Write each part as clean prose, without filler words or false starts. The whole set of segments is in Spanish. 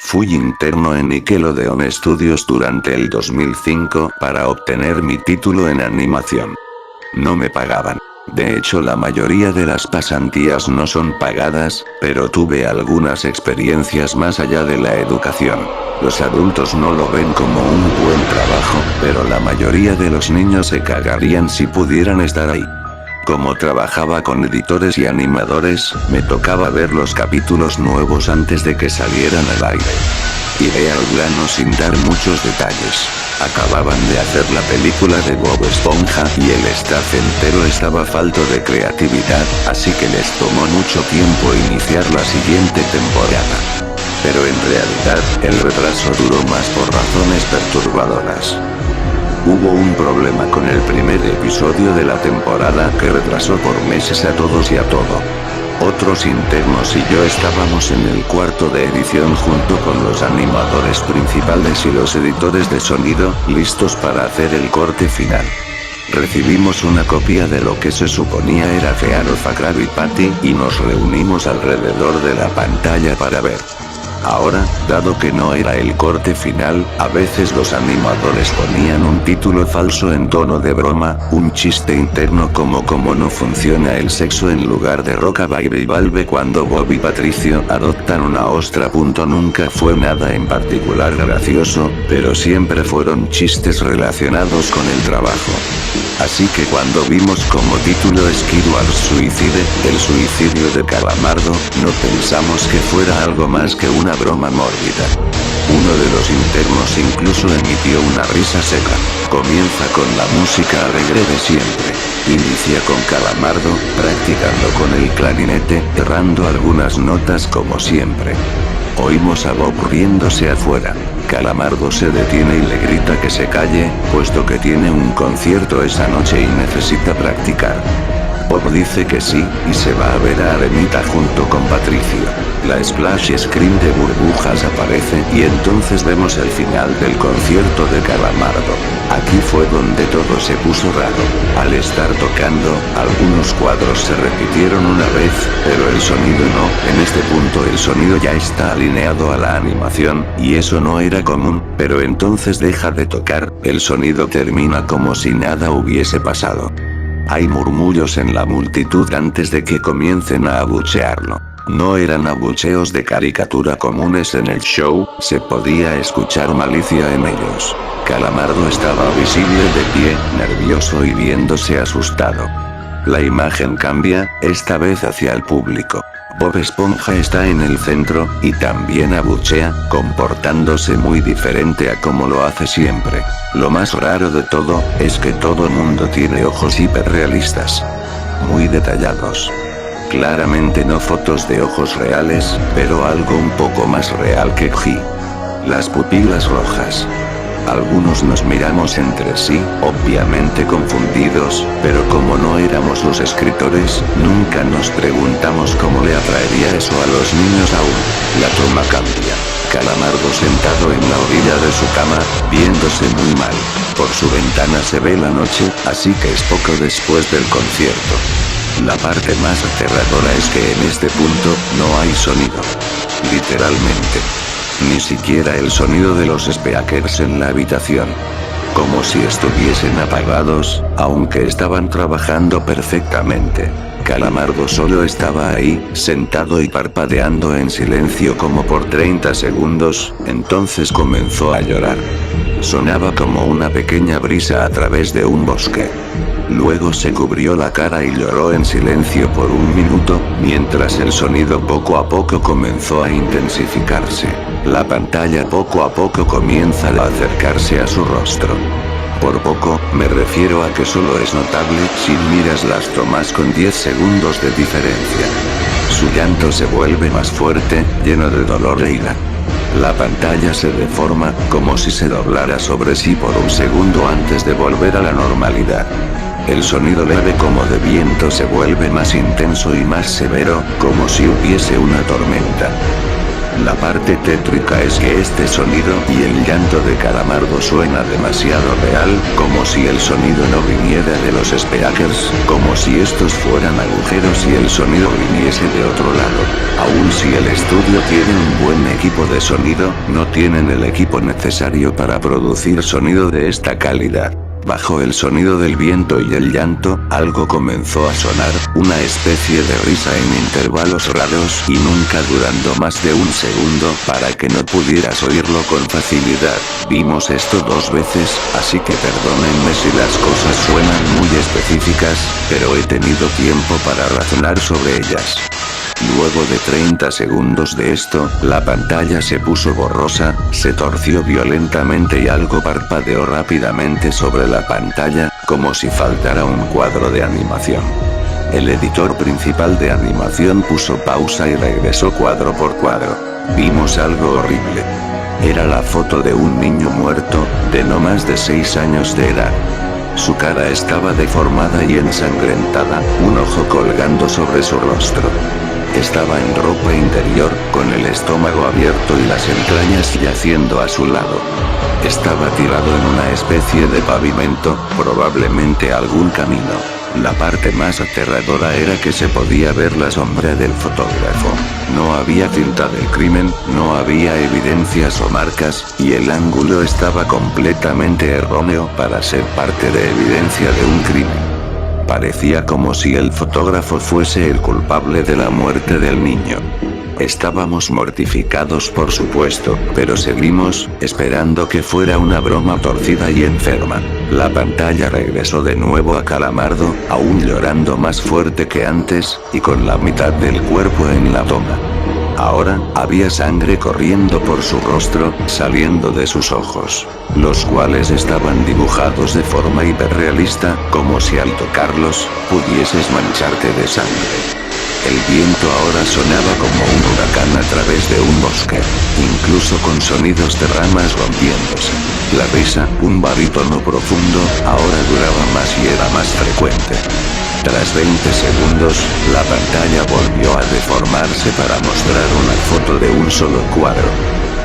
Fui interno en Nickelodeon Studios durante el 2005 para obtener mi título en animación. No me pagaban. De hecho, la mayoría de las pasantías no son pagadas, pero tuve algunas experiencias más allá de la educación. Los adultos no lo ven como un buen trabajo, pero la mayoría de los niños se cagarían si pudieran estar ahí. Como trabajaba con editores y animadores, me tocaba ver los capítulos nuevos antes de que salieran al aire. Iré al grano sin dar muchos detalles. Acababan de hacer la película de Bob Esponja y el staff entero estaba falto de creatividad, así que les tomó mucho tiempo iniciar la siguiente temporada. Pero en realidad, el retraso duró más por razones perturbadoras. Hubo un problema con el primer episodio de la temporada que retrasó por meses a todos y a todo. Otros internos y yo estábamos en el cuarto de edición junto con los animadores principales y los editores de sonido, listos para hacer el corte final. Recibimos una copia de lo que se suponía era Fear of a Krabby Patty y nos reunimos alrededor de la pantalla para ver. Ahora, dado que no era el corte final, a veces los animadores ponían un título falso en tono de broma, un chiste interno como cómo no funciona el sexo en lugar de Roca Baby Valve cuando Bob y Patricio adoptan una ostra. Nunca fue nada en particular gracioso, pero siempre fueron chistes relacionados con el trabajo. Así que cuando vimos como título Skidward Suicide, el suicidio de Calamardo, no pensamos que fuera algo más que una broma mórbida. Uno de los internos incluso emitió una risa seca. Comienza con la música alegre de siempre. Inicia con Calamardo, practicando con el clarinete, errando algunas notas como siempre. Oímos a Bob riéndose afuera. Calamardo se detiene y le grita que se calle, puesto que tiene un concierto esa noche y necesita practicar. Bob dice que sí, y se va a ver a Arenita junto con Patricio. La splash screen de burbujas aparece y entonces vemos el final del concierto de Calamardo. Aquí fue donde todo se puso raro. Al estar tocando, algunos cuadros se repitieron una vez, pero el sonido no. En este punto el sonido ya está alineado a la animación, y eso no era común, pero entonces deja de tocar, el sonido termina como si nada hubiese pasado. Hay murmullos en la multitud antes de que comiencen a abuchearlo. No eran abucheos de caricatura comunes en el show, se podía escuchar malicia en ellos. Calamardo estaba visible de pie, nervioso y viéndose asustado. La imagen cambia, esta vez hacia el público. Bob Esponja está en el centro, y también abuchea, comportándose muy diferente a como lo hace siempre. Lo más raro de todo, es que todo mundo tiene ojos hiperrealistas. Muy detallados. Claramente no fotos de ojos reales, pero algo un poco más real que G. Las pupilas rojas. Algunos nos miramos entre sí, obviamente confundidos, pero como no éramos los escritores, nunca nos preguntamos cómo le atraería eso a los niños aún. La toma cambia. Calamardo sentado en la orilla de su cama, viéndose muy mal. Por su ventana se ve la noche, así que es poco después del concierto. La parte más aterradora es que en este punto, no hay sonido. Literalmente. Ni siquiera el sonido de los speakers en la habitación. Como si estuviesen apagados, aunque estaban trabajando perfectamente. Calamardo solo estaba ahí, sentado y parpadeando en silencio como por 30 segundos, entonces comenzó a llorar. Sonaba como una pequeña brisa a través de un bosque. Luego se cubrió la cara y lloró en silencio por un minuto, mientras el sonido poco a poco comenzó a intensificarse. La pantalla poco a poco comienza a acercarse a su rostro. Por poco, me refiero a que solo es notable si miras las tomas con 10 segundos de diferencia. Su llanto se vuelve más fuerte, lleno de dolor e ira. La pantalla se deforma, como si se doblara sobre sí por un segundo antes de volver a la normalidad. El sonido leve como de viento se vuelve más intenso y más severo, como si hubiese una tormenta. La parte tétrica es que este sonido y el llanto de Calamardo suena demasiado real, como si el sonido no viniera de los speakers, como si estos fueran agujeros y el sonido viniese de otro lado. Aun si el estudio tiene un buen equipo de sonido, no tienen el equipo necesario para producir sonido de esta calidad. Bajo el sonido del viento y el llanto, algo comenzó a sonar, una especie de risa en intervalos raros y nunca durando más de un segundo para que no pudieras oírlo con facilidad. Vimos esto 2 veces, así que perdónenme si las cosas suenan muy específicas, pero he tenido tiempo para razonar sobre ellas. Luego de 30 segundos de esto, la pantalla se puso borrosa, se torció violentamente y algo parpadeó rápidamente sobre la pantalla, como si faltara un cuadro de animación. El editor principal de animación puso pausa y regresó cuadro por cuadro. Vimos algo horrible. Era la foto de un niño muerto, de no más de 6 años de edad. Su cara estaba deformada y ensangrentada, un ojo colgando sobre su rostro. Estaba en ropa interior, con el estómago abierto y las entrañas yaciendo a su lado. Estaba tirado en una especie de pavimento, probablemente algún camino. La parte más aterradora era que se podía ver la sombra del fotógrafo. No había cinta del crimen, no había evidencias o marcas, y el ángulo estaba completamente erróneo para ser parte de evidencia de un crimen. Parecía como si el fotógrafo fuese el culpable de la muerte del niño. Estábamos mortificados por supuesto, pero seguimos, esperando que fuera una broma torcida y enferma. La pantalla regresó de nuevo a Calamardo, aún llorando más fuerte que antes, y con la mitad del cuerpo en la toma. Ahora, había sangre corriendo por su rostro, saliendo de sus ojos, los cuales estaban dibujados de forma hiperrealista, como si al tocarlos, pudieses mancharte de sangre. El viento ahora sonaba como un huracán a través de un bosque, incluso con sonidos de ramas rompiéndose. La risa, un barítono profundo, ahora duraba más y era más frecuente. Tras 20 segundos, la pantalla volvió a deformarse para mostrar una foto de un solo cuadro.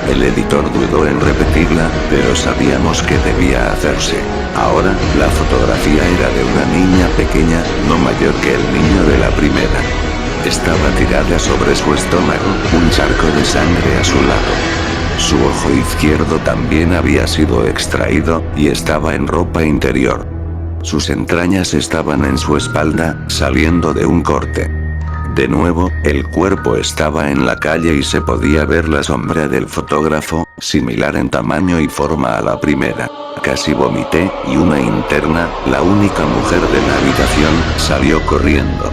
El editor dudó en repetirla, pero sabíamos que debía hacerse. Ahora, la fotografía era de una niña pequeña, no mayor que el niño de la primera. Estaba tirada sobre su estómago, un charco de sangre a su lado. Su ojo izquierdo también había sido extraído, y estaba en ropa interior. Sus entrañas estaban en su espalda, saliendo de un corte. De nuevo, el cuerpo estaba en la calle y se podía ver la sombra del fotógrafo, similar en tamaño y forma a la primera. Casi vomité, y una interna, la única mujer de la habitación, salió corriendo.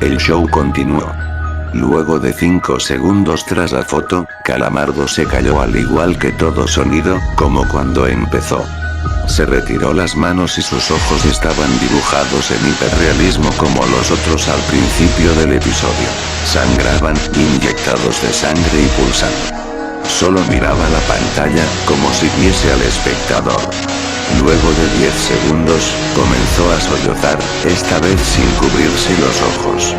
El show continuó. Luego de 5 segundos tras la foto, Calamardo se cayó al igual que todo sonido, como cuando empezó. Se retiró las manos y sus ojos estaban dibujados en hiperrealismo como los otros al principio del episodio. Sangraban, inyectados de sangre y pulsando. Solo miraba la pantalla, como si viese al espectador. Luego de 10 segundos, comenzó a sollozar, esta vez sin cubrirse los ojos.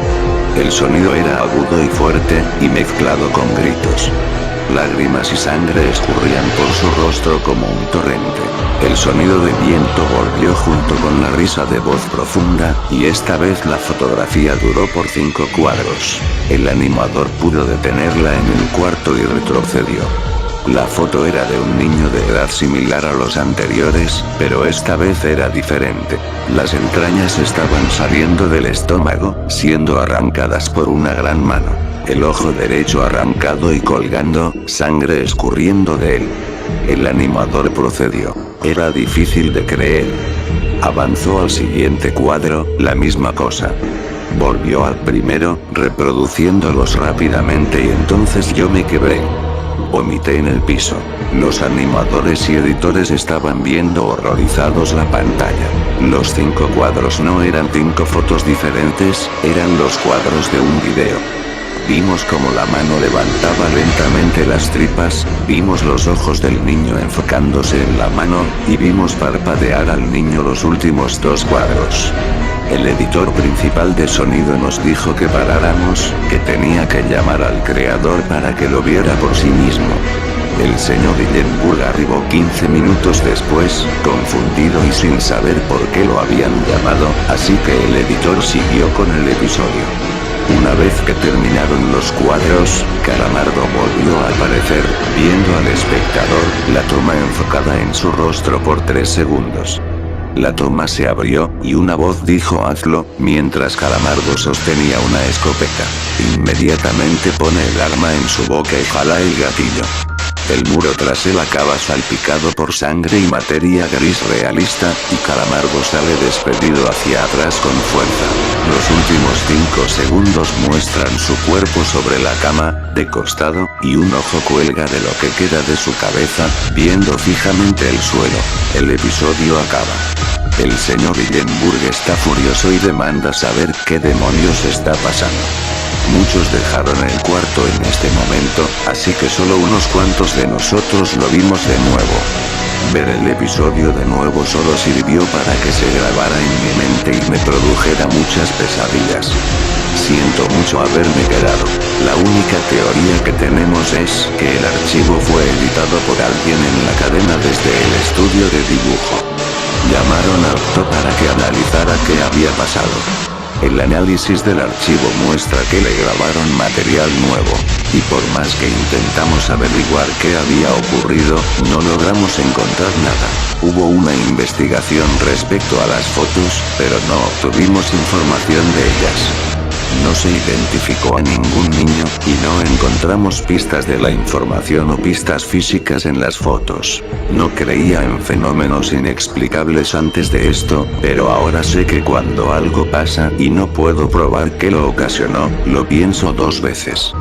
El sonido era agudo y fuerte, y mezclado con gritos. Lágrimas y sangre escurrían por su rostro como un torrente. El sonido de viento volvió junto con la risa de voz profunda, y esta vez la fotografía duró por 5 cuadros. El animador pudo detenerla en el cuarto y retrocedió. La foto era de un niño de edad similar a los anteriores, pero esta vez era diferente. Las entrañas estaban saliendo del estómago, siendo arrancadas por una gran mano. El ojo derecho arrancado y colgando, sangre escurriendo de él. El animador procedió. Era difícil de creer. Avanzó al siguiente cuadro, la misma cosa. Volvió al primero, reproduciéndolos rápidamente y entonces yo me quebré. Vomité en el piso. Los animadores y editores estaban viendo horrorizados la pantalla. Los 5 cuadros no eran 5 fotos diferentes, eran los cuadros de un video. Vimos como la mano levantaba lentamente las tripas, vimos los ojos del niño enfocándose en la mano, y vimos parpadear al niño los últimos 2 cuadros. El editor principal de sonido nos dijo que paráramos, que tenía que llamar al creador para que lo viera por sí mismo. El señor Hillenburg arribó 15 minutos después, confundido y sin saber por qué lo habían llamado, así que el editor siguió con el episodio. Una vez que terminaron los cuadros, Calamardo volvió a aparecer, viendo al espectador, la toma enfocada en su rostro por 3 segundos. La toma se abrió, y una voz dijo hazlo, mientras Calamardo sostenía una escopeta. Inmediatamente pone el arma en su boca y jala el gatillo. El muro tras él acaba salpicado por sangre y materia gris realista, y Calamardo sale despedido hacia atrás con fuerza. Los últimos 5 segundos muestran su cuerpo sobre la cama, de costado, y un ojo cuelga de lo que queda de su cabeza, viendo fijamente el suelo. El episodio acaba. El señor Hillenburg está furioso y demanda saber qué demonios está pasando. Muchos dejaron el cuarto en este momento, así que solo unos cuantos de nosotros lo vimos de nuevo. Ver el episodio de nuevo solo sirvió para que se grabara en mi mente y me produjera muchas pesadillas. Siento mucho haberme quedado. La única teoría que tenemos es que el archivo fue editado por alguien en la cadena desde el estudio de dibujo. Llamaron a Octo para que analizara qué había pasado. El análisis del archivo muestra que le grabaron material nuevo, y por más que intentamos averiguar qué había ocurrido, no logramos encontrar nada. Hubo una investigación respecto a las fotos, pero no obtuvimos información de ellas. No se identificó a ningún niño, y no encontramos pistas de la información o pistas físicas en las fotos. No creía en fenómenos inexplicables antes de esto, pero ahora sé que cuando algo pasa y no puedo probar qué lo ocasionó, lo pienso 2 veces.